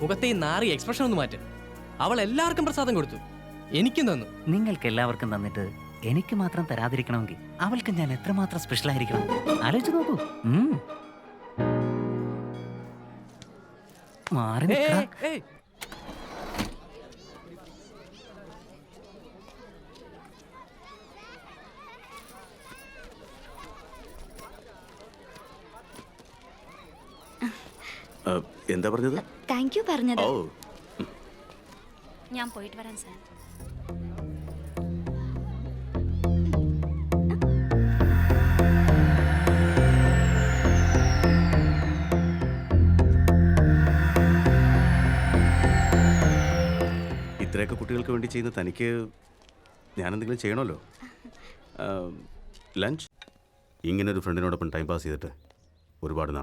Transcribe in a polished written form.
മുഖത്തെ ഈ നാറി എക്സ്പ്രഷൻ ഒന്ന് മാറ്റും. അവൾ എല്ലാവർക്കും പ്രസാദം കൊടുത്തു, എനിക്കും തന്നു. നിങ്ങൾക്ക് എല്ലാവർക്കും തന്നിട്ട് എനിക്ക് മാത്രം തരാതിരിക്കണമെങ്കിൽ അവൾക്ക് ഞാൻ എത്രമാത്രം സ്പെഷ്യൽ ആയിരിക്കണം ആലോചിച്ച് നോക്കൂ. മാറി നിൽക്കടാ. എന്താ പറഞ്ഞത്? താങ്ക് യു പറഞ്ഞത്. ഓ, ഞാൻ പോയിട്ട് വരാം സാർ. ഇത്രയൊക്കെ കുട്ടികൾക്ക് വേണ്ടി ചെയ്യുന്ന തനിക്ക് ഞാനെന്തെങ്കിലും ചെയ്യണമല്ലോ. ലഞ്ച്? ഇങ്ങനൊരു ഫ്രണ്ടിനോടൊപ്പം ടൈം പാസ് ചെയ്തിട്ട് ഒരുപാട് നാളായി.